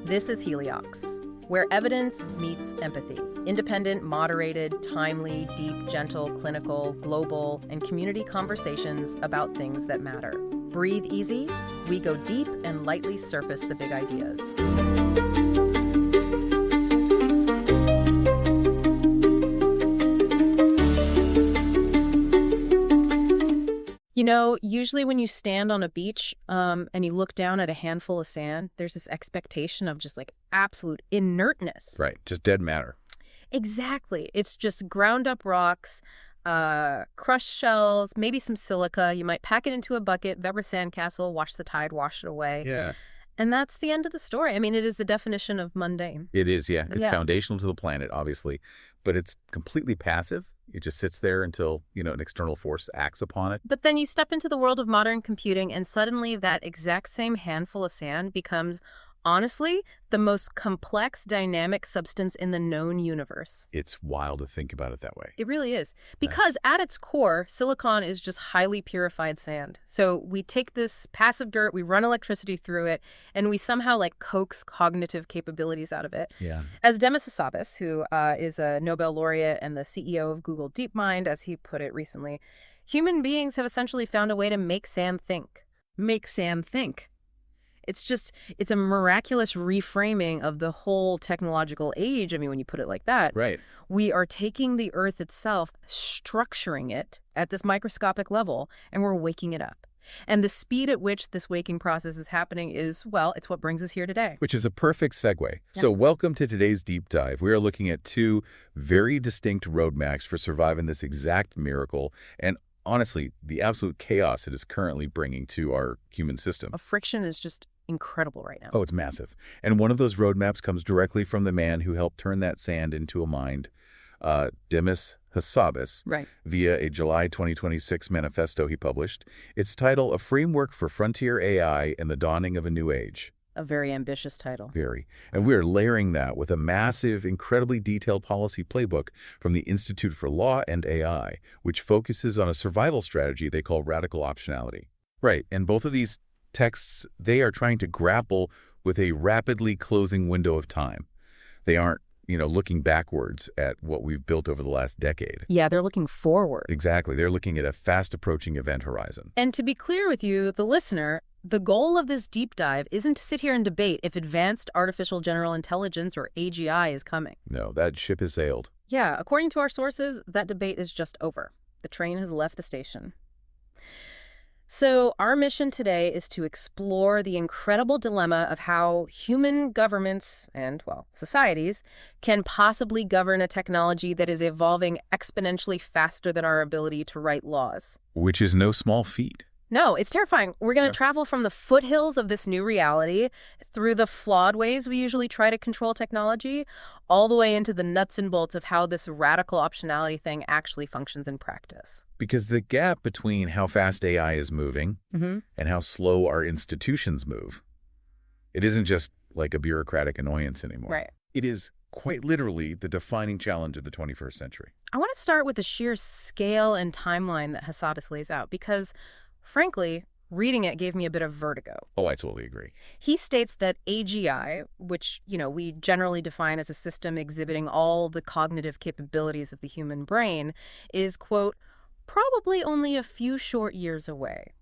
This is Heliox, where evidence meets empathy. Independent, moderated, timely, deep, gentle, clinical, global, and community conversations about things that matter. Breathe easy, we go deep and lightly surface the big ideas. You know, usually when you stand on a beach and you look down at a handful of sand, there's this expectation of just like absolute inertness. Right, just dead matter. Exactly. It's just ground up rocks, crushed shells, maybe some silica. You might pack it into a bucket, Weber sandcastle, watch the tide wash it away. Yeah. And that's the end of the story. I mean, it is the definition of mundane. It is, yeah. It's foundational to the planet, obviously, but it's completely passive. It just sits there until, an external force acts upon it. But then you step into the world of modern computing and suddenly that exact same handful of sand becomes, honestly, the most complex dynamic substance in the known universe. It's wild to think about it that way. It really is. Because at its core, silicon is just highly purified sand. So we take this passive dirt, we run electricity through it, and we somehow coax cognitive capabilities out of it. Yeah. As Demis Hassabis, who is a Nobel laureate and the CEO of Google DeepMind, as he put it recently, human beings have essentially found a way to make sand think. Make sand think. It's a miraculous reframing of the whole technological age. I mean, when you put it like that. Right. We are taking the Earth itself, structuring it at this microscopic level, and we're waking it up. And the speed at which this waking process is happening is, well, it's what brings us here today. Which is a perfect segue. Yeah. So welcome to today's deep dive. We are looking at two very distinct roadmaps for surviving this exact miracle and honestly, the absolute chaos it is currently bringing to our human system. A friction is just incredible right now. Oh, it's massive. And one of those roadmaps comes directly from the man who helped turn that sand into a mind, Demis Hassabis, right, via a July 2026 manifesto he published. Its title, A Framework for Frontier AI and the Dawning of a New Age. A very ambitious title. Very. And we're layering that with a massive, incredibly detailed policy playbook from the Institute for Law and AI, which focuses on a survival strategy they call radical optionality. Right. And both of these texts, they are trying to grapple with a rapidly closing window of time. They aren't, looking backwards at what we've built over the last decade. Yeah, they're looking forward. Exactly. They're looking at a fast-approaching event horizon. And to be clear with you, the listener, the goal of this deep dive isn't to sit here and debate if advanced artificial general intelligence, or AGI, is coming. No, that ship has sailed. Yeah, according to our sources, that debate is just over. The train has left the station. So our mission today is to explore the incredible dilemma of how human governments and, societies can possibly govern a technology that is evolving exponentially faster than our ability to write laws. Which is no small feat. No, it's terrifying. We're going to travel from the foothills of this new reality through the flawed ways we usually try to control technology, all the way into the nuts and bolts of how this radical optionality thing actually functions in practice. Because the gap between how fast AI is moving and how slow our institutions move, it isn't just like a bureaucratic annoyance anymore. Right. It is quite literally the defining challenge of the 21st century. I want to start with the sheer scale and timeline that Hassabis lays out because, frankly, reading it gave me a bit of vertigo. Oh, I totally agree. He states that AGI, which, we generally define as a system exhibiting all the cognitive capabilities of the human brain, is, quote, probably only a few short years away.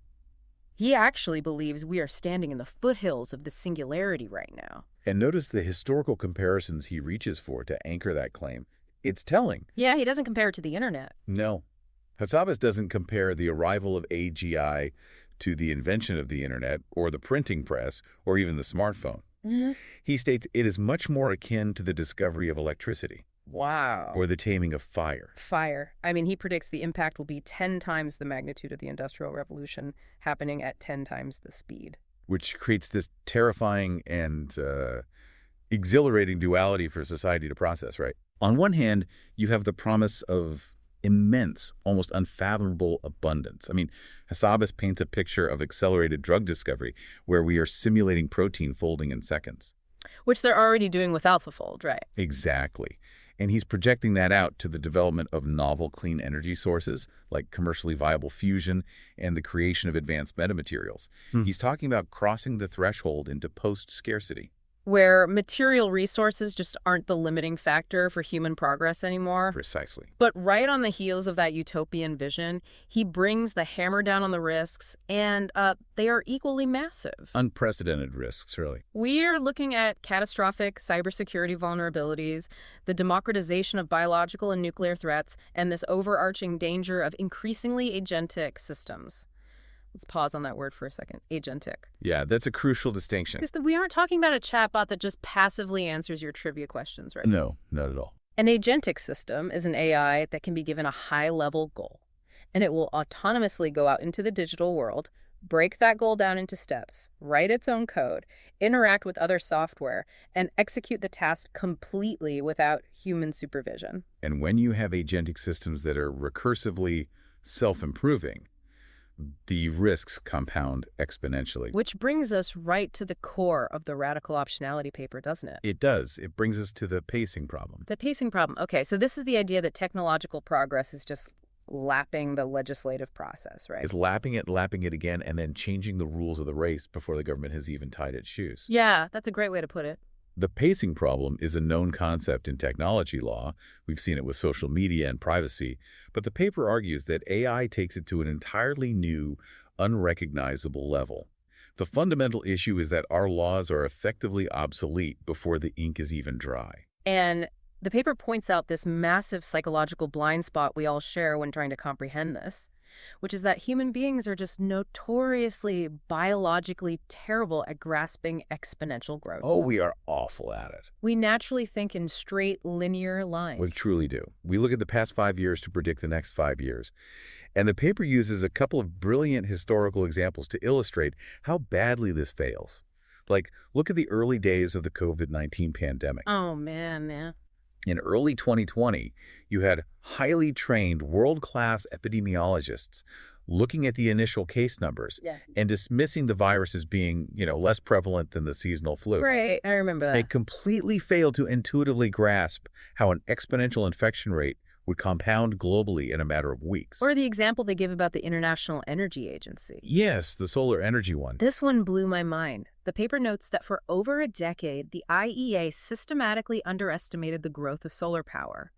He actually believes we are standing in the foothills of the singularity right now. And notice the historical comparisons he reaches for to anchor that claim. It's telling. Yeah, he doesn't compare it to the internet. No. Hassabis doesn't compare the arrival of AGI to the invention of the internet or the printing press or even the smartphone. He states it is much more akin to the discovery of electricity. Wow. Or the taming of fire. Fire. I mean, he predicts the impact will be 10 times the magnitude of the Industrial Revolution, happening at 10 times the speed. Which creates this terrifying and exhilarating duality for society to process, right? On one hand, you have the promise of immense, almost unfathomable abundance. I mean, Hassabis paints a picture of accelerated drug discovery where we are simulating protein folding in seconds. Which they're already doing with AlphaFold, right? Exactly. And he's projecting that out to the development of novel clean energy sources like commercially viable fusion and the creation of advanced metamaterials. He's talking about crossing the threshold into post-scarcity. where material resources just aren't the limiting factor for human progress anymore. Precisely. But right on the heels of that utopian vision, he brings the hammer down on the risks, and they are equally massive. Unprecedented risks, really. We're looking at catastrophic cybersecurity vulnerabilities, the democratization of biological and nuclear threats, and this overarching danger of increasingly agentic systems. Let's pause on that word for a second. Agentic. Yeah, that's a crucial distinction. Because we aren't talking about a chatbot that just passively answers your trivia questions, right? No, not at all. An agentic system is an AI that can be given a high-level goal, and it will autonomously go out into the digital world, break that goal down into steps, write its own code, interact with other software, and execute the task completely without human supervision. And when you have agentic systems that are recursively self-improving, the risks compound exponentially. Which brings us right to the core of the radical optionality paper, doesn't it? It does. It brings us to the pacing problem. The pacing problem. Okay, so this is the idea that technological progress is just lapping the legislative process, right? It's lapping it again, and then changing the rules of the race before the government has even tied its shoes. Yeah, that's a great way to put it. The pacing problem is a known concept in technology law. We've seen it with social media and privacy. But the paper argues that AI takes it to an entirely new, unrecognizable level. The fundamental issue is that our laws are effectively obsolete before the ink is even dry. And the paper points out this massive psychological blind spot we all share when trying to comprehend this, which is that human beings are just notoriously biologically terrible at grasping exponential growth. Oh, we are awful at it. We naturally think in straight, linear lines. We truly do. We look at the past 5 years to predict the next 5 years. And the paper uses a couple of brilliant historical examples to illustrate how badly this fails. Like, look at the early days of the COVID-19 pandemic. Oh, man, yeah. In early 2020, you had highly trained world-class epidemiologists looking at the initial case numbers and dismissing the virus as being, less prevalent than the seasonal flu. Right, I remember that. They completely failed to intuitively grasp how an exponential infection rate would compound globally in a matter of weeks. Or the example they give about the International Energy Agency. Yes, the solar energy one. This one blew my mind. The paper notes that for over a decade, the IEA systematically underestimated the growth of solar power.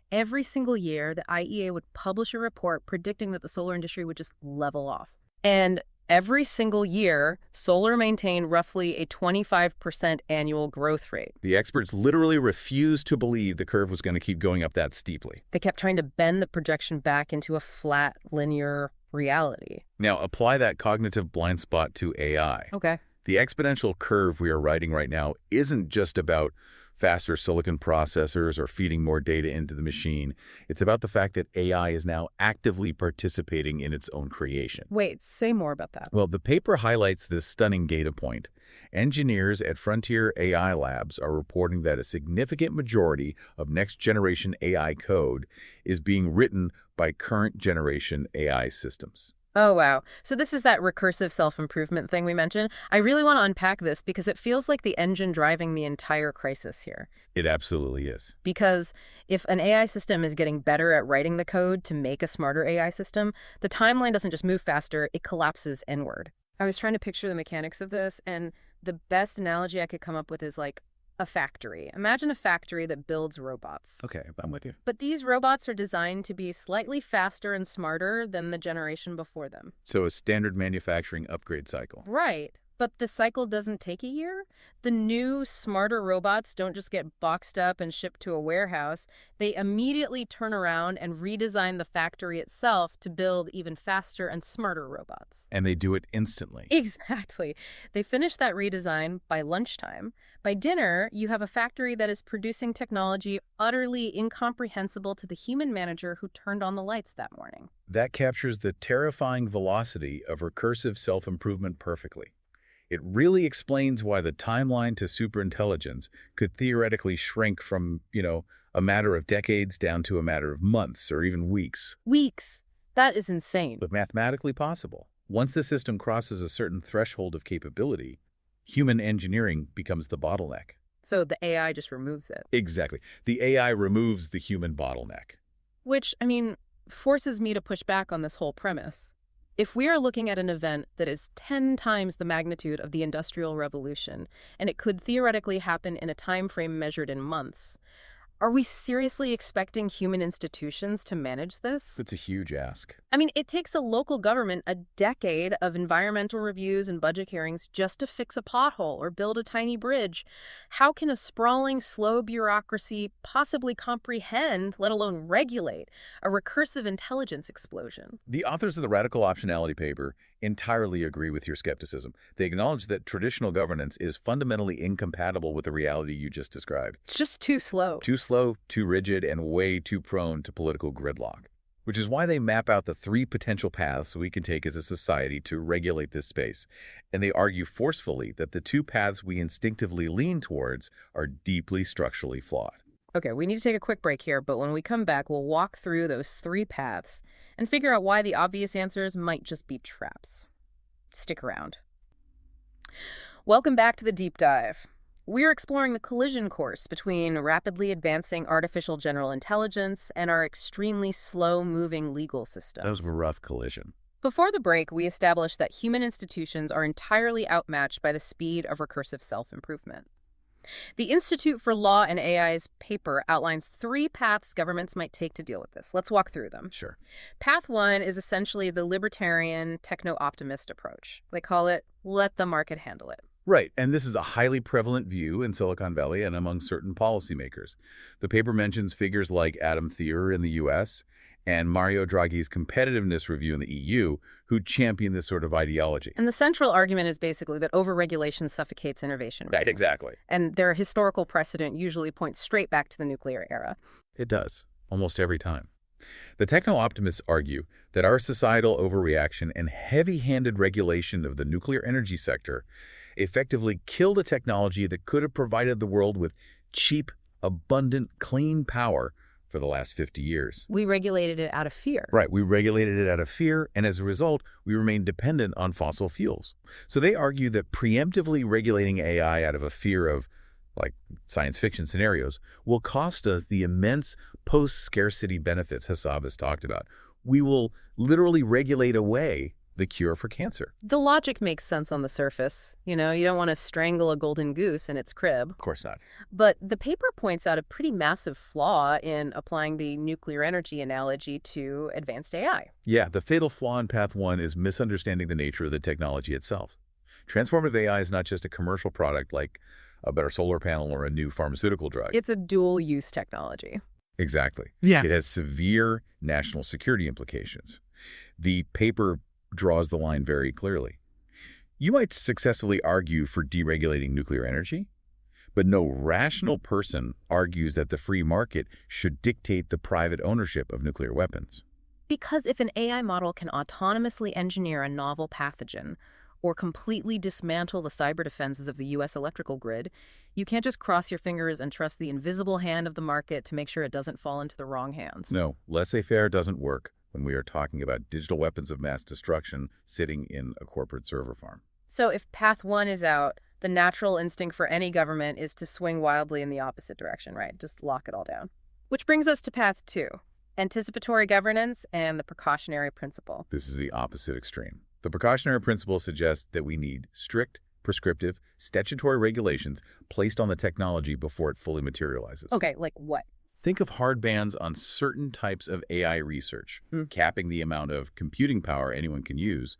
Every single year, the IEA would publish a report predicting that the solar industry would just level off. And every single year, solar maintained roughly a 25% annual growth rate. The experts literally refused to believe the curve was going to keep going up that steeply. They kept trying to bend the projection back into a flat, linear reality. Now, apply that cognitive blind spot to AI. Okay. The exponential curve we are riding right now isn't just about faster silicon processors or feeding more data into the machine. It's about the fact that AI is now actively participating in its own creation. Wait, say more about that. Well, the paper highlights this stunning data point. Engineers at Frontier AI Labs are reporting that a significant majority of next-generation AI code is being written by current-generation AI systems. Oh, wow. So this is that recursive self-improvement thing we mentioned. I really want to unpack this because it feels like the engine driving the entire crisis here. It absolutely is. Because if an AI system is getting better at writing the code to make a smarter AI system, the timeline doesn't just move faster, it collapses inward. I was trying to picture the mechanics of this, and the best analogy I could come up with is like a factory. Imagine a factory that builds robots. Okay, I'm with you. But these robots are designed to be slightly faster and smarter than the generation before them. So a standard manufacturing upgrade cycle. Right. But the cycle doesn't take a year. The new, smarter robots don't just get boxed up and shipped to a warehouse. They immediately turn around and redesign the factory itself to build even faster and smarter robots. And they do it instantly. Exactly. They finish that redesign by lunchtime. By dinner, you have a factory that is producing technology utterly incomprehensible to the human manager who turned on the lights that morning. That captures the terrifying velocity of recursive self-improvement perfectly. It really explains why the timeline to superintelligence could theoretically shrink from, a matter of decades down to a matter of months or even weeks. Weeks? That is insane. But mathematically possible. Once the system crosses a certain threshold of capability, human engineering becomes the bottleneck. So the AI just removes it. Exactly. The AI removes the human bottleneck. Which, forces me to push back on this whole premise. If we are looking at an event that is 10 times the magnitude of the Industrial Revolution, and it could theoretically happen in a time frame measured in months, are we seriously expecting human institutions to manage this? It's a huge ask. I mean, it takes a local government a decade of environmental reviews and budget hearings just to fix a pothole or build a tiny bridge. How can a sprawling, slow bureaucracy possibly comprehend, let alone regulate, a recursive intelligence explosion? The authors of the Radical Optionality paper entirely agree with your skepticism. They acknowledge that traditional governance is fundamentally incompatible with the reality you just described. It's just too slow. Too slow, too rigid, and way too prone to political gridlock. Which is why they map out the 3 potential paths we can take as a society to regulate this space. And they argue forcefully that the 2 paths we instinctively lean towards are deeply structurally flawed. Okay, we need to take a quick break here, but when we come back, we'll walk through those 3 paths and figure out why the obvious answers might just be traps. Stick around. Welcome back to the deep dive. We're exploring the collision course between rapidly advancing artificial general intelligence and our extremely slow-moving legal system. That was a rough collision. Before the break, we established that human institutions are entirely outmatched by the speed of recursive self-improvement. The Institute for Law and AI's paper outlines 3 paths governments might take to deal with this. Let's walk through them. Sure. Path 1 is essentially the libertarian techno-optimist approach. They call it, let the market handle it. Right, and this is a highly prevalent view in Silicon Valley and among certain policymakers. The paper mentions figures like Adam Thierer in the U.S. and Mario Draghi's competitiveness review in the EU, who champion this sort of ideology. And the central argument is basically that overregulation suffocates innovation. Right, exactly. And their historical precedent usually points straight back to the nuclear era. It does, almost every time. The techno-optimists argue that our societal overreaction and heavy-handed regulation of the nuclear energy sector effectively killed a technology that could have provided the world with cheap, abundant, clean power for the last 50 years. We regulated it out of fear. Right, we regulated it out of fear, and as a result, we remained dependent on fossil fuels. So they argue that preemptively regulating AI out of a fear of, like, science fiction scenarios will cost us the immense post-scarcity benefits Hassabis talked about. We will literally regulate away the cure for cancer. The logic makes sense on the surface. You know, you don't want to strangle a golden goose in its crib. Of course not. But the paper points out a pretty massive flaw in applying the nuclear energy analogy to advanced AI. Yeah, the fatal flaw in Path 1 is misunderstanding the nature of the technology itself. Transformative AI is not just a commercial product like a better solar panel or a new pharmaceutical drug. It's a dual-use technology. Exactly. Yeah. It has severe national security implications. The paper draws the line very clearly. You might successfully argue for deregulating nuclear energy, but no rational person argues that the free market should dictate the private ownership of nuclear weapons. Because if an AI model can autonomously engineer a novel pathogen or completely dismantle the cyber defenses of the U.S. electrical grid, you can't just cross your fingers and trust the invisible hand of the market to make sure it doesn't fall into the wrong hands. No, laissez-faire doesn't work when we are talking about digital weapons of mass destruction sitting in a corporate server farm. So if Path 1 is out, the natural instinct for any government is to swing wildly in the opposite direction, right? Just lock it all down. Which brings us to Path 2, anticipatory governance and the precautionary principle. This is the opposite extreme. The precautionary principle suggests that we need strict, prescriptive, statutory regulations placed on the technology before it fully materializes. Okay, like what? Think of hard bans on certain types of AI research, capping the amount of computing power anyone can use,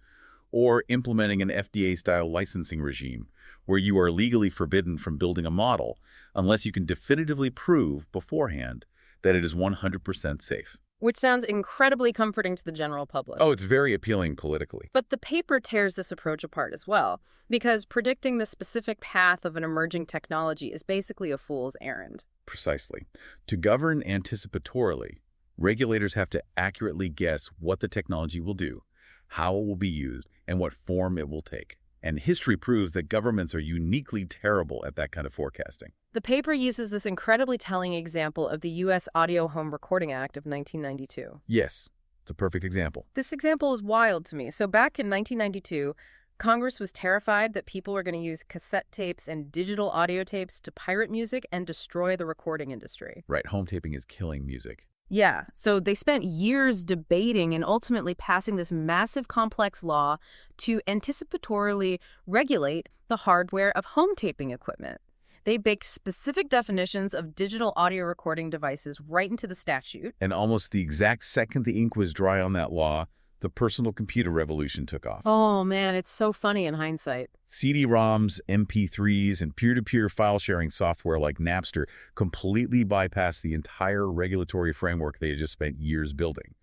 or implementing an FDA-style licensing regime where you are legally forbidden from building a model unless you can definitively prove beforehand that it is 100% safe. Which sounds incredibly comforting to the general public. Oh, it's very appealing politically. But the paper tears this approach apart as well, because predicting the specific path of an emerging technology is basically a fool's errand. Precisely. To govern anticipatorily, regulators have to accurately guess what the technology will do, how it will be used, and what form it will take. And history proves that governments are uniquely terrible at that kind of forecasting. The paper uses this incredibly telling example of the U.S. Audio Home Recording Act of 1992. Yes, it's a perfect example. This example is wild to me. So back in 1992, Congress was terrified that people were going to use cassette tapes and digital audio tapes to pirate music and destroy the recording industry. Right, home taping is killing music. Yeah, so they spent years debating and ultimately passing this massive complex law to anticipatorily regulate the hardware of home taping equipment. They baked specific definitions of digital audio recording devices right into the statute. And almost the exact second the ink was dry on that law, the personal computer revolution took off. Oh man, it's so funny in hindsight. CD-ROMs, MP3s, and peer-to-peer file-sharing software like Napster completely bypassed the entire regulatory framework they had just spent years building.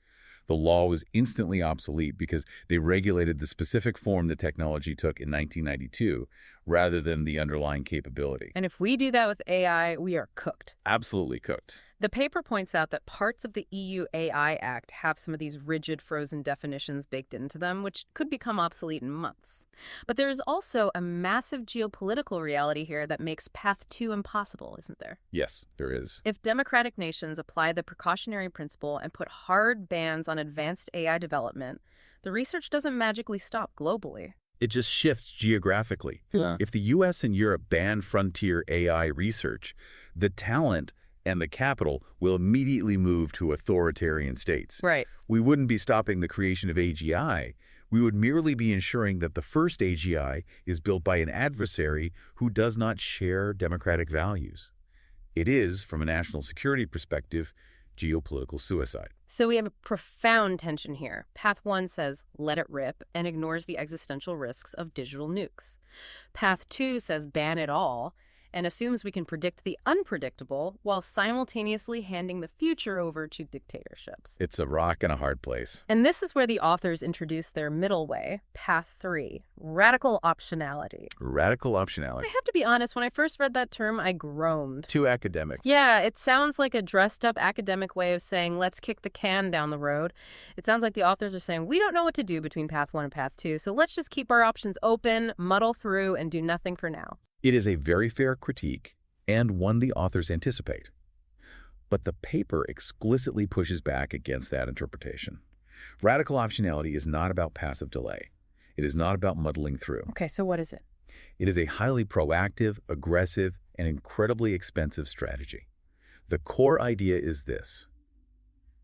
The law was instantly obsolete because they regulated the specific form the technology took in 1992 rather than the underlying capability. And if we do that with AI, we are cooked. Absolutely cooked. The paper points out that parts of the EU AI Act have some of these rigid frozen definitions baked into them, which could become obsolete in months. But there is also a massive geopolitical reality here that makes Path 2 impossible, isn't there? Yes, there is. If democratic nations apply the precautionary principle and put hard bans on advanced AI development, the research doesn't magically stop globally. It just shifts geographically. Yeah. If the US and Europe ban frontier AI research, the talent and the capital will immediately move to authoritarian states. Right. We wouldn't be stopping the creation of AGI. We would merely be ensuring that the first AGI is built by an adversary who does not share democratic values. It is, from a national security perspective, geopolitical suicide. So we have a profound tension here. Path 1 says, let it rip, and ignores the existential risks of digital nukes. Path 2 says, ban it all, and assumes we can predict the unpredictable while simultaneously handing the future over to dictatorships. It's a rock and a hard place. And this is where the authors introduce their middle way, Path 3, radical optionality. Radical optionality. I have to be honest, when I first read that term, I groaned. Too academic. Yeah, it sounds like a dressed-up academic way of saying, let's kick the can down the road. It sounds like the authors are saying, we don't know what to do between Path 1 and Path 2, so let's just keep our options open, muddle through, and do nothing for now. It is a very fair critique, and one the authors anticipate. But the paper explicitly pushes back against that interpretation. Radical optionality is not about passive delay. It is not about muddling through. Okay, so what is it? It is a highly proactive, aggressive, and incredibly expensive strategy. The core idea is this.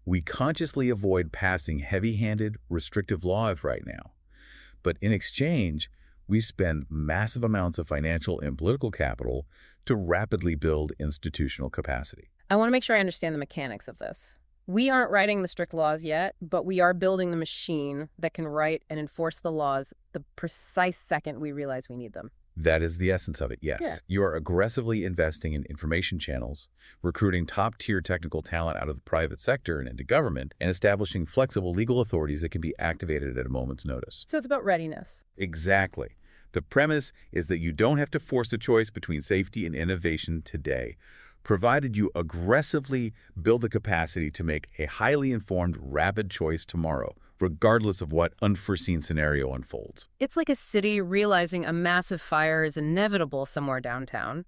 We consciously avoid passing heavy-handed, restrictive laws right now. But in exchange, we spend massive amounts of financial and political capital to rapidly build institutional capacity. I want to make sure I understand the mechanics of this. We aren't writing the strict laws yet, but we are building the machine that can write and enforce the laws the precise second we realize we need them. That is the essence of it, yes. Yeah. You are aggressively investing in information channels, recruiting top-tier technical talent out of the private sector and into government, and establishing flexible legal authorities that can be activated at a moment's notice. So it's about readiness. Exactly. The premise is that you don't have to force a choice between safety and innovation today, provided you aggressively build the capacity to make a highly informed, rapid choice tomorrow, regardless of what unforeseen scenario unfolds. It's like a city realizing a massive fire is inevitable somewhere downtown,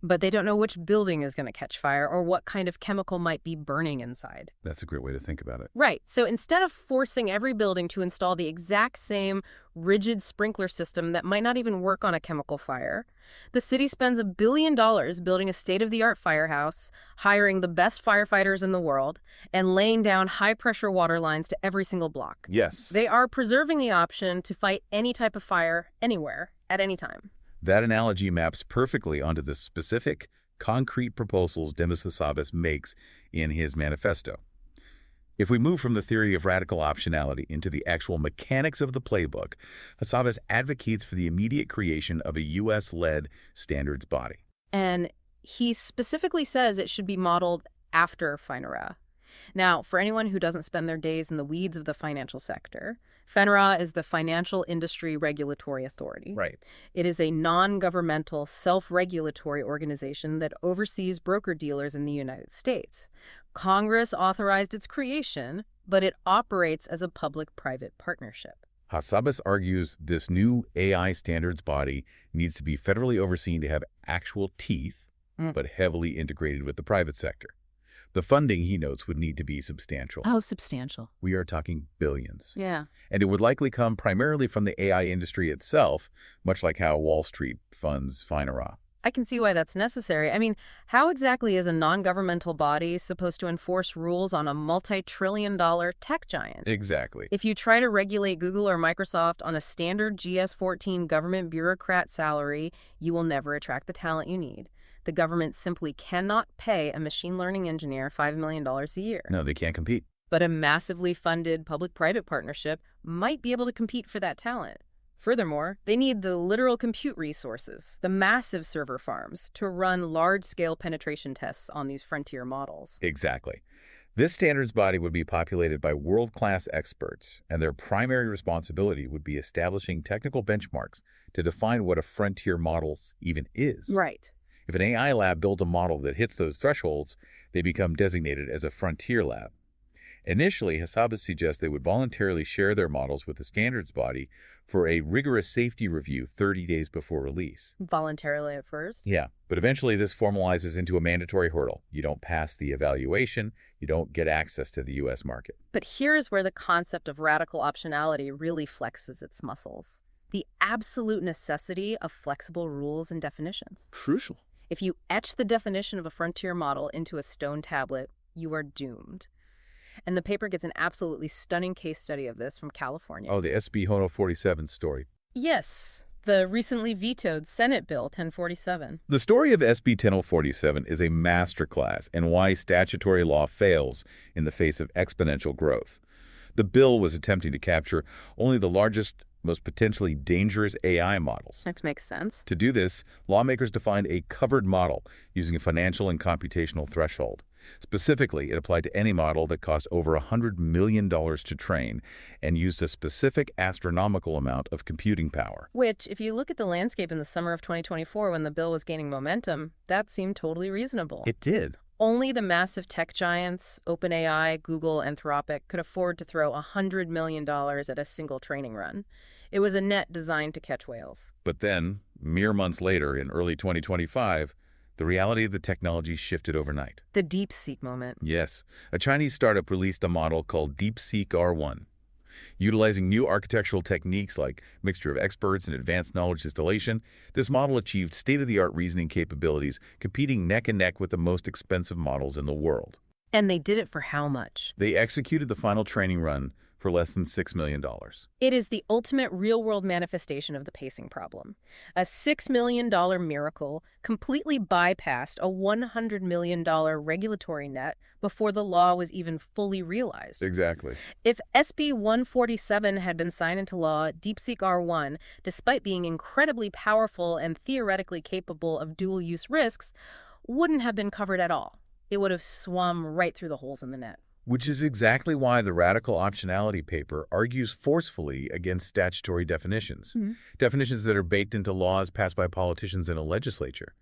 but they don't know which building is going to catch fire or what kind of chemical might be burning inside. That's a great way to think about it. Right. So instead of forcing every building to install the exact same rigid sprinkler system that might not even work on a chemical fire, the city spends $1 billion building a state-of-the-art firehouse, hiring the best firefighters in the world, and laying down high-pressure water lines to every single block. Yes. They are preserving the option to fight any type of fire anywhere at any time. That analogy maps perfectly onto the specific, concrete proposals Demis Hassabis makes in his manifesto. If we move from the theory of radical optionality into the actual mechanics of the playbook, Hassabis advocates for the immediate creation of a U.S.-led standards body. And he specifically says it should be modeled after FINRA. Now, for anyone who doesn't spend their days in the weeds of the financial sector, FINRA is the Financial Industry Regulatory Authority. Right. It is a non-governmental, self-regulatory organization that oversees broker-dealers in the United States. Congress authorized its creation, but it operates as a public-private partnership. Hassabis argues this new AI standards body needs to be federally overseen to have actual teeth, but heavily integrated with the private sector. The funding, he notes, would need to be substantial. How substantial? We are talking billions. Yeah. And it would likely come primarily from the AI industry itself, much like how Wall Street funds FINRA. I can see why that's necessary. I mean, how exactly is a non-governmental body supposed to enforce rules on a multi-trillion-dollar tech giant? Exactly. If you try to regulate Google or Microsoft on a standard GS-14 government bureaucrat salary, you will never attract the talent you need. The government simply cannot pay a machine learning engineer $5 million a year. No, they can't compete. But a massively funded public-private partnership might be able to compete for that talent. Furthermore, they need the literal compute resources, the massive server farms, to run large-scale penetration tests on these frontier models. Exactly. This standards body would be populated by world-class experts, and their primary responsibility would be establishing technical benchmarks to define what a frontier model even is. Right. If an AI lab builds a model that hits those thresholds, they become designated as a frontier lab. Initially, Hassabis suggests they would voluntarily share their models with the standards body for a rigorous safety review 30 days before release. Voluntarily at first? Yeah, but eventually this formalizes into a mandatory hurdle. You don't pass the evaluation, you don't get access to the U.S. market. But here is where the concept of radical optionality really flexes its muscles. The absolute necessity of flexible rules and definitions. Crucial. If you etch the definition of a frontier model into a stone tablet, you are doomed. And the paper gets an absolutely stunning case study of this from California. Oh, the SB 1047 story. Yes, the recently vetoed Senate Bill 1047. The story of SB 1047 is a masterclass in why statutory law fails in the face of exponential growth. The bill was attempting to capture only the largest, most potentially dangerous AI models. That makes sense. To do this, lawmakers defined a covered model using a financial and computational threshold. Specifically, it applied to any model that cost over $100 million to train and used a specific astronomical amount of computing power. Which, if you look at the landscape in the summer of 2024 when the bill was gaining momentum, that seemed totally reasonable. It did. Only the massive tech giants, OpenAI, Google, Anthropic, could afford to throw $100 million at a single training run. It was a net designed to catch whales. But then, mere months later, in early 2025, the reality of the technology shifted overnight. The DeepSeek moment. Yes, a Chinese startup released a model called DeepSeek R1. Utilizing new architectural techniques like mixture of experts and advanced knowledge distillation, this model achieved state-of-the-art reasoning capabilities, competing neck and neck with the most expensive models in the world. And they did it for how much? They executed the final training run for less than $6 million. It is the ultimate real-world manifestation of the pacing problem. A $6 million miracle completely bypassed a $100 million regulatory net before the law was even fully realized. Exactly. If SB 147 had been signed into law, DeepSeek R1, despite being incredibly powerful and theoretically capable of dual-use risks, wouldn't have been covered at all. It would have swum right through the holes in the net. Which is exactly why the radical optionality paper argues forcefully against statutory definitions. Definitions that are baked into laws passed by politicians in a legislature.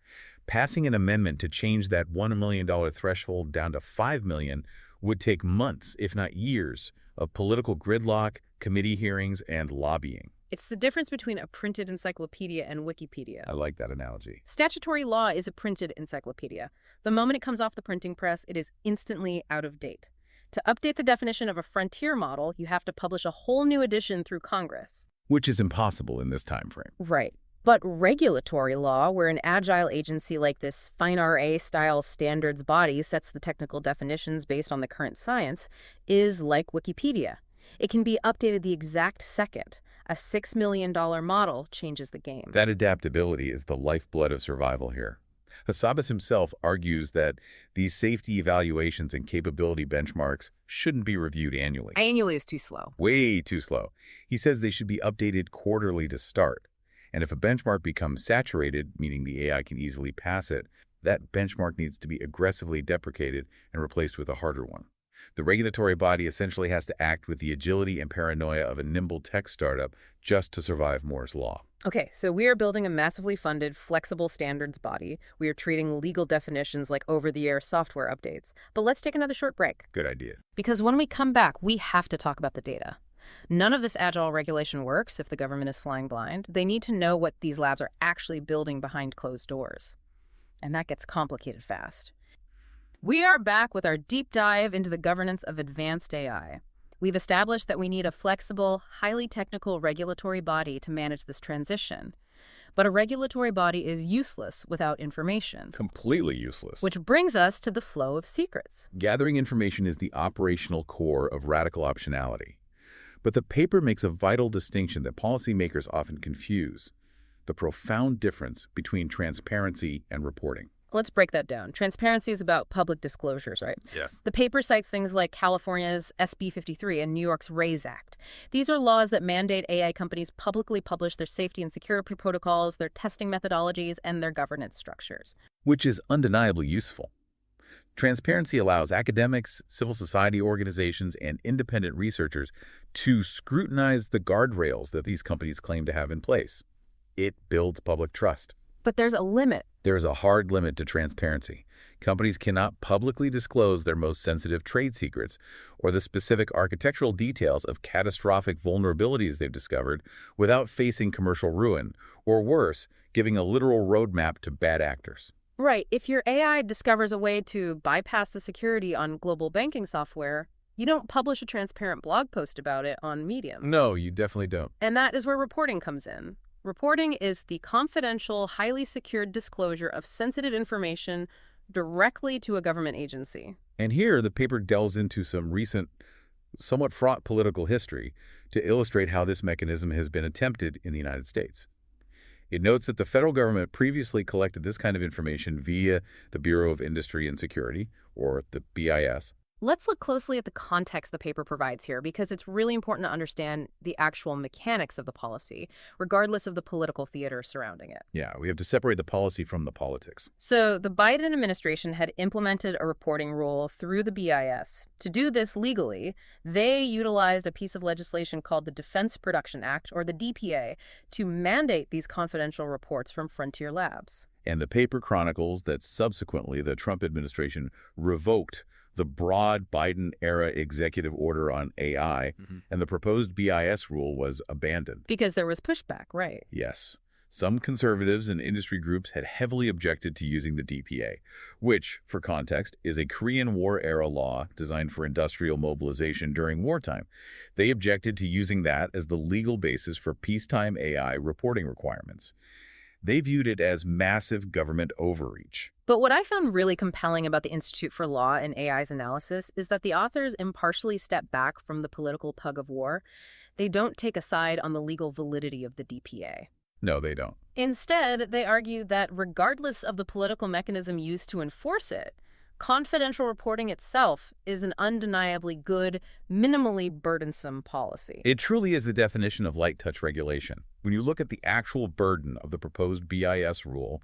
Passing an amendment to change that $1 million threshold down to $5 million would take months, if not years, of political gridlock, committee hearings, and lobbying. It's the difference between a printed encyclopedia and Wikipedia. I like that analogy. Statutory law is a printed encyclopedia. The moment it comes off the printing press, it is instantly out of date. To update the definition of a frontier model, you have to publish a whole new edition through Congress. Which is impossible in this time frame. Right. But regulatory law, where an agile agency like this FINE-RA-style standards body sets the technical definitions based on the current science, is like Wikipedia. It can be updated the exact second. A $6 million model changes the game. That adaptability is the lifeblood of survival here. Hassabis himself argues that these safety evaluations and capability benchmarks shouldn't be reviewed annually. Annually is too slow. Way too slow. He says they should be updated quarterly to start. And if a benchmark becomes saturated, meaning the AI can easily pass it, that benchmark needs to be aggressively deprecated and replaced with a harder one. The regulatory body essentially has to act with the agility and paranoia of a nimble tech startup just to survive Moore's Law. Okay, so we are building a massively funded, flexible standards body. We are treating legal definitions like over-the-air software updates. But let's take another short break. Good idea. Because when we come back, we have to talk about the data. None of this agile regulation works if the government is flying blind. They need to know what these labs are actually building behind closed doors. And that gets complicated fast. We are back with our deep dive into the governance of advanced AI. We've established that we need a flexible, highly technical regulatory body to manage this transition. But a regulatory body is useless without information. Completely useless. Which brings us to the flow of secrets. Gathering information is the operational core of radical optionality. But the paper makes a vital distinction that policymakers often confuse: the profound difference between transparency and reporting. Let's break that down. Transparency is about public disclosures, right? Yes. The paper cites things like California's SB 53 and New York's RAISE Act. These are laws that mandate AI companies publicly publish their safety and security protocols, their testing methodologies, and their governance structures. Which is undeniably useful. Transparency allows academics, civil society organizations, and independent researchers to scrutinize the guardrails that these companies claim to have in place. It builds public trust. But there's a limit. There is a hard limit to transparency. Companies cannot publicly disclose their most sensitive trade secrets or the specific architectural details of catastrophic vulnerabilities they've discovered without facing commercial ruin, or worse, giving a literal roadmap to bad actors. Right. If your AI discovers a way to bypass the security on global banking software, you don't publish a transparent blog post about it on Medium. No, you definitely don't. And that is where reporting comes in. Reporting is the confidential, highly secured disclosure of sensitive information directly to a government agency. And here, the paper delves into some recent, somewhat fraught political history to illustrate how this mechanism has been attempted in the United States. It notes that the federal government previously collected this kind of information via the Bureau of Industry and Security, or the BIS. Let's look closely at the context the paper provides here, because it's really important to understand the actual mechanics of the policy, regardless of the political theater surrounding it. Yeah, we have to separate the policy from the politics. So the Biden administration had implemented a reporting rule through the BIS. To do this legally, they utilized a piece of legislation called the Defense Production Act, or the DPA, to mandate these confidential reports from frontier labs. And the paper chronicles that subsequently the Trump administration revoked the broad Biden-era executive order on AI, and the proposed BIS rule was abandoned. Because there was pushback, right? Yes. Some conservatives and industry groups had heavily objected to using the DPA, which, for context, is a Korean War-era law designed for industrial mobilization during wartime. They objected to using that as the legal basis for peacetime AI reporting requirements. They viewed it as massive government overreach. But what I found really compelling about the Institute for Law and AI's analysis is that the authors impartially step back from the political tug of war. They don't take a side on the legal validity of the DPA. No, they don't. Instead, they argue that regardless of the political mechanism used to enforce it, confidential reporting itself is an undeniably good, minimally burdensome policy. It truly is the definition of light touch regulation. When you look at the actual burden of the proposed BIS rule,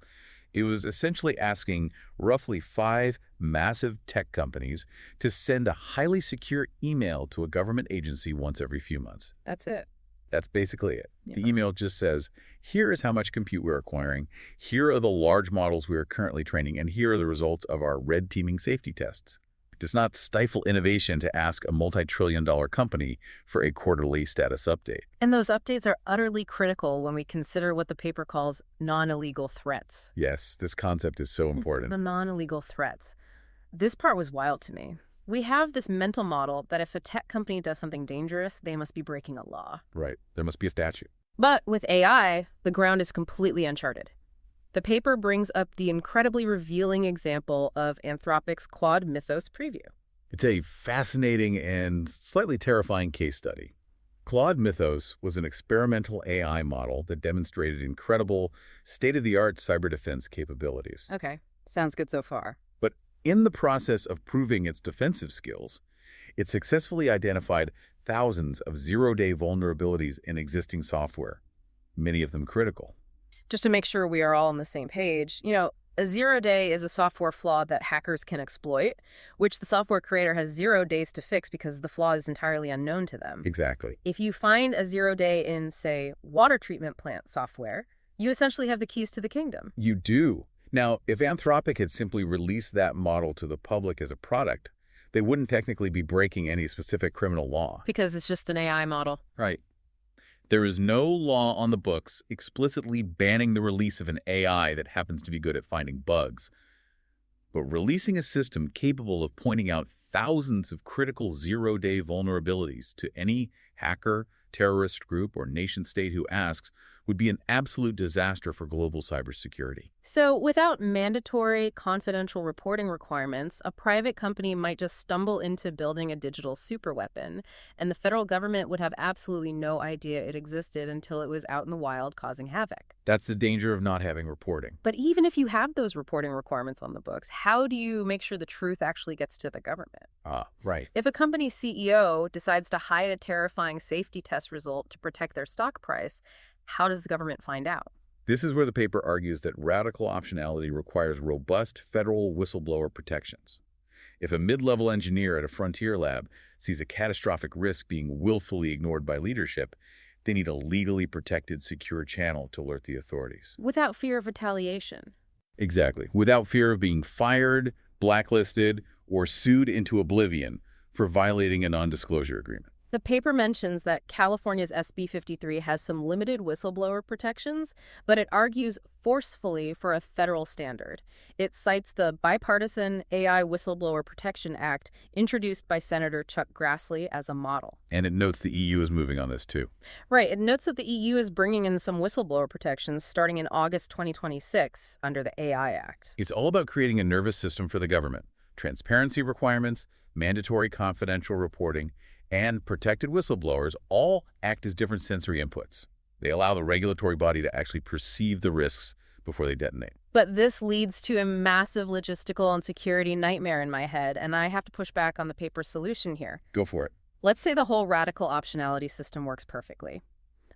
it was essentially asking roughly 5 massive tech companies to send a highly secure email to a government agency once every few months. That's it. That's basically it. Yeah. The email just says, here is how much compute we're acquiring, here are the large models we are currently training, and here are the results of our red teaming safety tests. It does not stifle innovation to ask a multi-trillion-dollar company for a quarterly status update. And those updates are utterly critical when we consider what the paper calls non-illegal threats. Yes, this concept is so important. The non-illegal threats. This part was wild to me. We have this mental model that if a tech company does something dangerous, they must be breaking a law. Right. There must be a statute. But with AI, the ground is completely uncharted. The paper brings up the incredibly revealing example of Anthropic's Quad Mythos preview. It's a fascinating and slightly terrifying case study. Claude Mythos was an experimental AI model that demonstrated incredible, state-of-the-art cyber defense capabilities. Okay, sounds good so far. But in the process of proving its defensive skills, it successfully identified thousands of zero-day vulnerabilities in existing software, many of them critical. Just to make sure we are all on the same page, a 0 day is a software flaw that hackers can exploit, which the software creator has 0 days to fix because the flaw is entirely unknown to them. Exactly. If you find a 0 day in, say, water treatment plant software, you essentially have the keys to the kingdom. You do. Now, if Anthropic had simply released that model to the public as a product, they wouldn't technically be breaking any specific criminal law. Because it's just an AI model. Right. There is no law on the books explicitly banning the release of an AI that happens to be good at finding bugs. But releasing a system capable of pointing out thousands of critical zero-day vulnerabilities to any hacker, terrorist group, or nation-state who asks would be an absolute disaster for global cybersecurity. So, without mandatory confidential reporting requirements, a private company might just stumble into building a digital superweapon, and the federal government would have absolutely no idea it existed until it was out in the wild causing havoc. That's the danger of not having reporting. But even if you have those reporting requirements on the books, how do you make sure the truth actually gets to the government? Right. If a company's CEO decides to hide a terrifying safety test result to protect their stock price, how does the government find out? This is where the paper argues that radical optionality requires robust federal whistleblower protections. If a mid-level engineer at a frontier lab sees a catastrophic risk being willfully ignored by leadership, they need a legally protected, secure channel to alert the authorities. Without fear of retaliation. Exactly. Without fear of being fired, blacklisted, or sued into oblivion for violating a non-disclosure agreement. The paper mentions that California's SB 53 has some limited whistleblower protections, but it argues forcefully for a federal standard. It cites the Bipartisan AI Whistleblower Protection Act introduced by Senator Chuck Grassley as a model. And it notes the EU is moving on this too. Right. It notes that the EU is bringing in some whistleblower protections starting in August 2026 under the AI Act. It's all about creating a nervous system for the government. Transparency requirements, mandatory confidential reporting, and protected whistleblowers all act as different sensory inputs. They allow the regulatory body to actually perceive the risks before they detonate. But this leads to a massive logistical and security nightmare in my head, and I have to push back on the paper's solution here. Go for it. Let's say the whole radical optionality system works perfectly.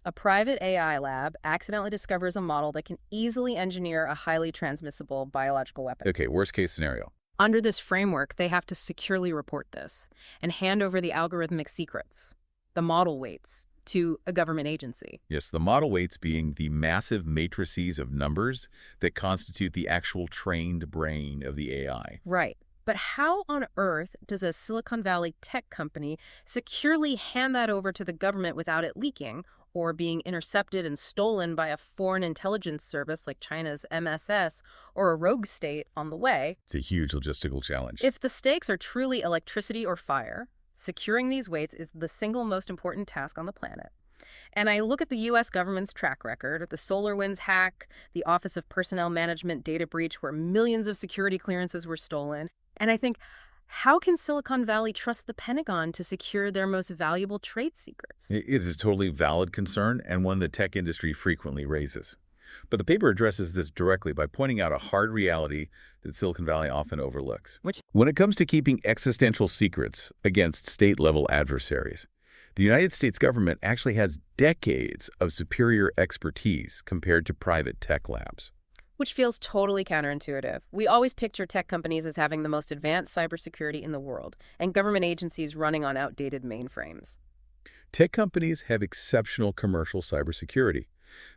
A private AI lab accidentally discovers a model that can easily engineer a highly transmissible biological weapon. Okay, worst case scenario. Under this framework, they have to securely report this and hand over the algorithmic secrets, the model weights, to a government agency. Yes, the model weights being the massive matrices of numbers that constitute the actual trained brain of the AI. Right. But how on earth does a Silicon Valley tech company securely hand that over to the government without it leaking or being intercepted and stolen by a foreign intelligence service like China's MSS or a rogue state on the way? It's a huge logistical challenge. If the stakes are truly electricity or fire, securing these weights is the single most important task on the planet. And I look at the U.S. government's track record, the SolarWinds hack, the Office of Personnel Management data breach where millions of security clearances were stolen, and I think, how can Silicon Valley trust the Pentagon to secure their most valuable trade secrets? It is a totally valid concern and one the tech industry frequently raises. But the paper addresses this directly by pointing out a hard reality that Silicon Valley often overlooks. When it comes to keeping existential secrets against state-level adversaries, the United States government actually has decades of superior expertise compared to private tech labs. Which feels totally counterintuitive. We always picture tech companies as having the most advanced cybersecurity in the world, and government agencies running on outdated mainframes. Tech companies have exceptional commercial cybersecurity.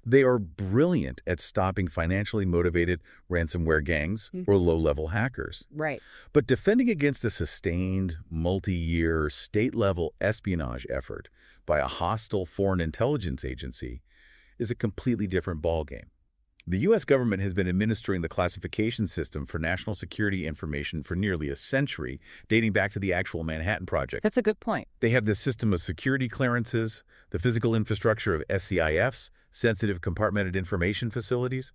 They are brilliant at stopping financially motivated ransomware gangs or low-level hackers. Right. But defending against a sustained, multi-year, state-level espionage effort by a hostile foreign intelligence agency is a completely different ballgame. The U.S. government has been administering the classification system for national security information for nearly a century, dating back to the actual Manhattan Project. That's a good point. They have this system of security clearances, the physical infrastructure of SCIFs, sensitive compartmented information facilities,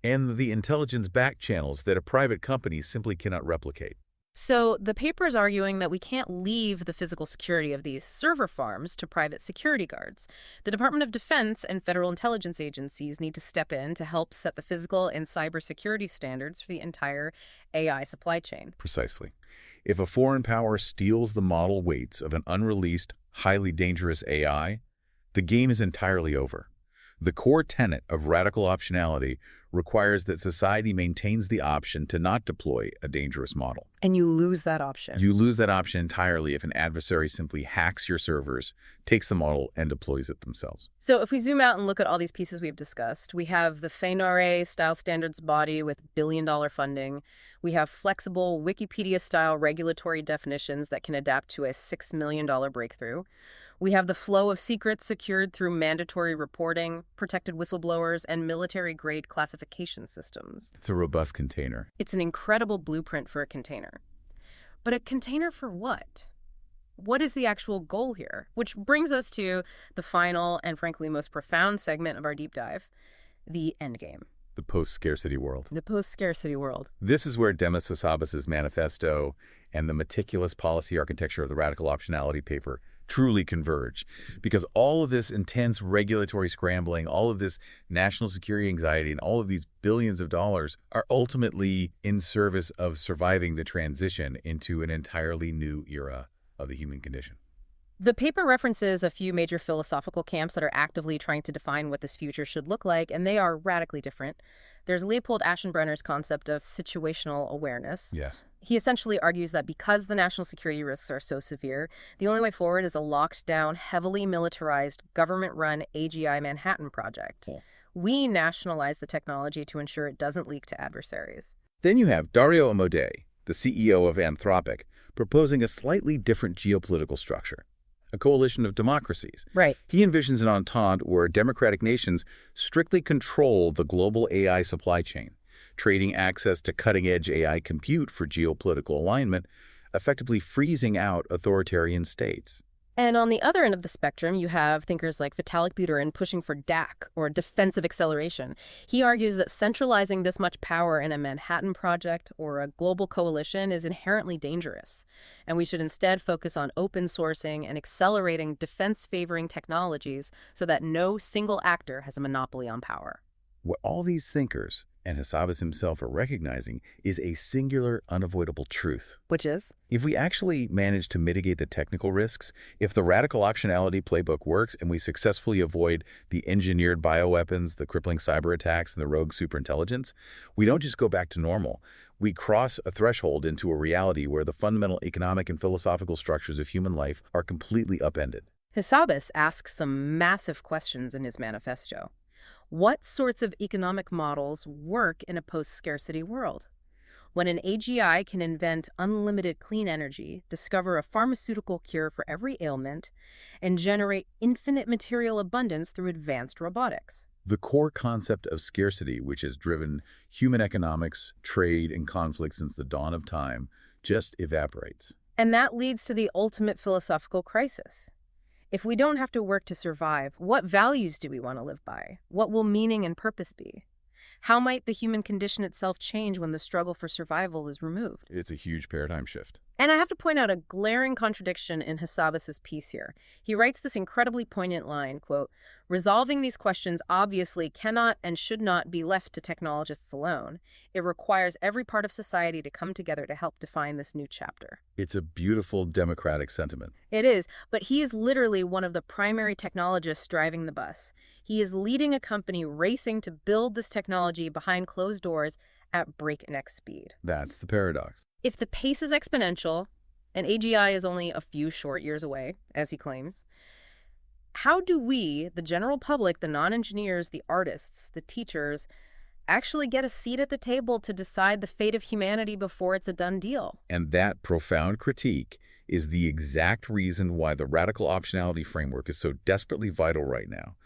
and the intelligence back channels that a private company simply cannot replicate. So the paper is arguing that we can't leave the physical security of these server farms to private security guards. The Department of Defense and federal intelligence agencies need to step in to help set the physical and cybersecurity standards for the entire AI supply chain. Precisely. If a foreign power steals the model weights of an unreleased, highly dangerous AI, the game is entirely over. The core tenet of radical optionality requires that society maintains the option to not deploy a dangerous model. And you lose that option. You lose that option entirely if an adversary simply hacks your servers, takes the model, and deploys it themselves. So if we zoom out and look at all these pieces we've discussed, we have the FANORE style standards body with billion-dollar funding. We have flexible Wikipedia-style regulatory definitions that can adapt to a $6 million breakthrough. We have the flow of secrets secured through mandatory reporting, protected whistleblowers, and military-grade classification systems. It's a robust container. It's an incredible blueprint for a container. But a container for what? what is the actual goal here? Which brings us to the final and frankly most profound segment of our deep dive, the endgame. The post-scarcity world. The post-scarcity world. This is where Demis Hassabis' manifesto and the meticulous policy architecture of the radical optionality paper truly converge. Because all of this intense regulatory scrambling, all of this national security anxiety, and all of these billions of dollars are ultimately in service of surviving the transition into an entirely new era of the human condition. The paper references a few major philosophical camps that are actively trying to define what this future should look like, and they are radically different. There's Leopold Aschenbrenner's concept of situational awareness. Yes. He essentially argues that because the national security risks are so severe, the only way forward is a locked-down, heavily militarized, government-run AGI Manhattan project. Yeah. We nationalize the technology to ensure it doesn't leak to adversaries. Then you have Dario Amodei, the CEO of Anthropic, proposing a slightly different geopolitical structure. A coalition of democracies. Right. He envisions an entente where democratic nations strictly control the global AI supply chain, trading access to cutting-edge AI compute for geopolitical alignment, effectively freezing out authoritarian states. And on the other end of the spectrum, you have thinkers like Vitalik Buterin pushing for DAC, or defensive acceleration. He argues that centralizing this much power in a Manhattan project or a global coalition is inherently dangerous, and we should instead focus on open sourcing and accelerating defense-favoring technologies so that no single actor has a monopoly on power. What all these thinkers, and Hassabis himself, are recognizing is a singular, unavoidable truth. Which is? If we actually manage to mitigate the technical risks, if the radical optionality playbook works and we successfully avoid the engineered bioweapons, the crippling cyber attacks, and the rogue superintelligence, we don't just go back to normal. We cross a threshold into a reality where the fundamental economic and philosophical structures of human life are completely upended. Hassabis asks some massive questions in his manifesto. What sorts of economic models work in a post-scarcity world? When an AGI can invent unlimited clean energy, discover a pharmaceutical cure for every ailment, and generate infinite material abundance through advanced robotics. The core concept of scarcity, which has driven human economics, trade, and conflict since the dawn of time, just evaporates. And that leads to the ultimate philosophical crisis. If we don't have to work to survive, what values do we want to live by? What will meaning and purpose be? How might the human condition itself change when the struggle for survival is removed? It's a huge paradigm shift. And I have to point out a glaring contradiction in Hassabis' piece here. He writes this incredibly poignant line, quote, "Resolving these questions obviously cannot and should not be left to technologists alone. It requires every part of society to come together to help define this new chapter." It's a beautiful democratic sentiment. It is, but he is literally one of the primary technologists driving the bus. He is leading a company racing to build this technology behind closed doors at breakneck speed. That's the paradox. If the pace is exponential, and AGI is only a few short years away, as he claims, how do we, the general public, the non-engineers, the artists, the teachers, actually get a seat at the table to decide the fate of humanity before it's a done deal? And that profound critique is the exact reason why the radical optionality framework is so desperately vital right now.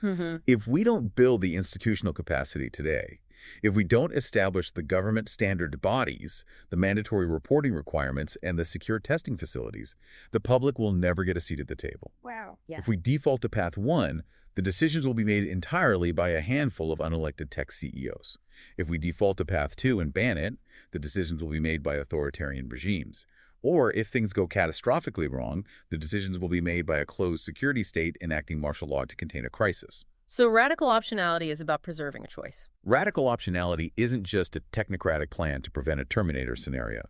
If we don't build the institutional capacity today, if we don't establish the government standard bodies, the mandatory reporting requirements, and the secure testing facilities, the public will never get a seat at the table. Wow. Yeah. If we default to path one, the decisions will be made entirely by a handful of unelected tech CEOs. If we default to path two and ban it, the decisions will be made by authoritarian regimes. Or if things go catastrophically wrong, the decisions will be made by a closed security state enacting martial law to contain a crisis. So radical optionality is about preserving a choice. Radical optionality isn't just a technocratic plan to prevent a Terminator scenario.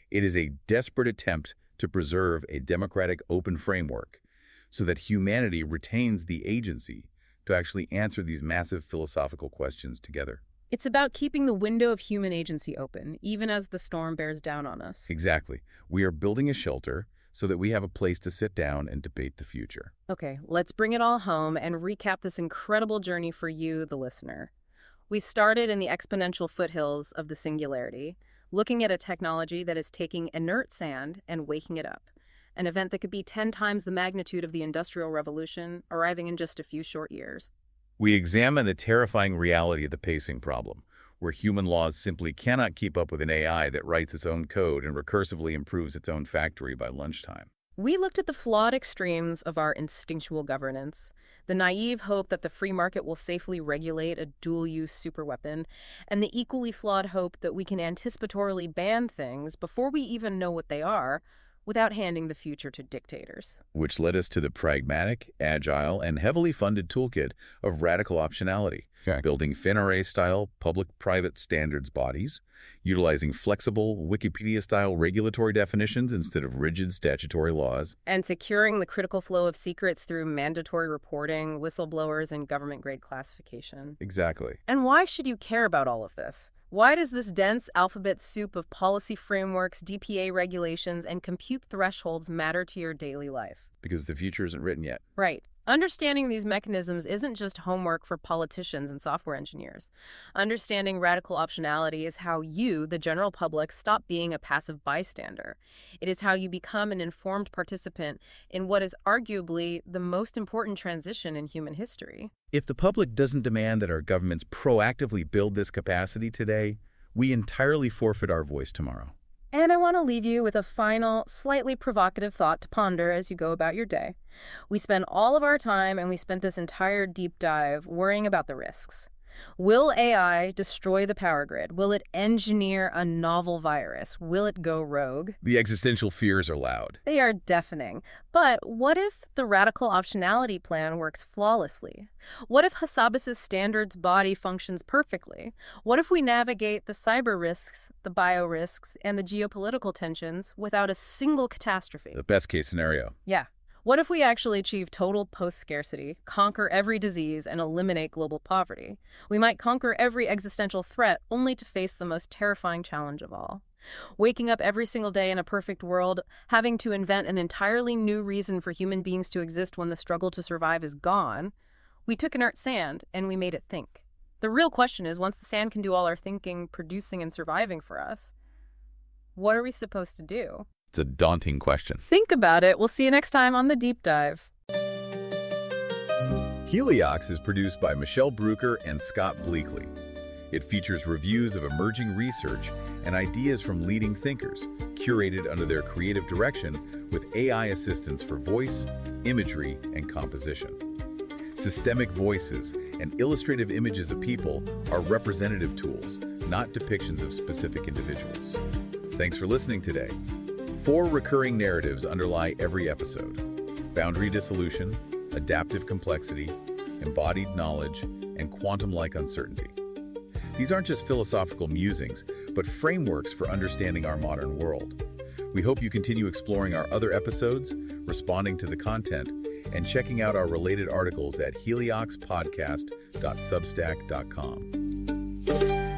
It is a desperate attempt to preserve a democratic open framework so that humanity retains the agency to actually answer these massive philosophical questions together. It's about keeping the window of human agency open, even as the storm bears down on us. Exactly. We are building a shelter so that we have a place to sit down and debate the future. Okay, let's bring it all home and recap this incredible journey for you, the listener. We started in the exponential foothills of the singularity, looking at a technology that is taking inert sand and waking it up, an event that could be 10 times the magnitude of the Industrial Revolution, arriving in just a few short years. We examine the terrifying reality of the pacing problem, where human laws simply cannot keep up with an AI that writes its own code and recursively improves its own factory by lunchtime. We looked at the flawed extremes of our instinctual governance, the naive hope that the free market will safely regulate a dual-use superweapon, and the equally flawed hope that we can anticipatorily ban things before we even know what they are, without handing the future to dictators. Which led us to the pragmatic, agile, and heavily funded toolkit of radical optionality, building FinRA-style public-private standards bodies, utilizing flexible, Wikipedia-style regulatory definitions instead of rigid statutory laws, And securing the critical flow of secrets through mandatory reporting, whistleblowers, and government-grade classification. Exactly. And why should you care about all of this? Why does this dense alphabet soup of policy frameworks, DPA regulations, and compute thresholds matter to your daily life? Because the future isn't written yet. Right. Understanding these mechanisms isn't just homework for politicians and software engineers. Understanding radical optionality is how you, the general public, stop being a passive bystander. It is how you become an informed participant in what is arguably the most important transition in human history. If the public doesn't demand that our governments proactively build this capacity today, we entirely forfeit our voice tomorrow. And I want to leave you with a final, slightly provocative thought to ponder as you go about your day. We spend all of our time, and we spent this entire deep dive, worrying about the risks. Will AI destroy the power grid? Will it engineer a novel virus? Will it go rogue? The existential fears are loud. They are deafening. But what if the radical optionality plan works flawlessly? What if Hassabis' standards body functions perfectly? What if we navigate the cyber risks, the bio risks, and the geopolitical tensions without a single catastrophe? The best case scenario. Yeah. What if we actually achieve total post-scarcity, conquer every disease, and eliminate global poverty? We might conquer every existential threat only to face the most terrifying challenge of all. Waking up every single day in a perfect world, having to invent an entirely new reason for human beings to exist when the struggle to survive is gone. We took inert sand, and we made it think. The real question is, once the sand can do all our thinking, producing, and surviving for us, what are we supposed to do? It's a daunting question. Think about it. We'll see you next time on The Deep Dive. Heliox is produced by Michelle Brucker and Scott Bleakley. It features reviews of emerging research and ideas from leading thinkers, curated under their creative direction with AI assistance for voice, imagery, and composition. Systemic voices and illustrative images of people are representative tools, not depictions of specific individuals. Thanks for listening today. 4 recurring narratives underlie every episode: boundary dissolution, adaptive complexity, embodied knowledge, and quantum-like uncertainty. These aren't just philosophical musings, but frameworks for understanding our modern world. We hope you continue exploring our other episodes, responding to the content, and checking out our related articles at helioxpodcast.substack.com.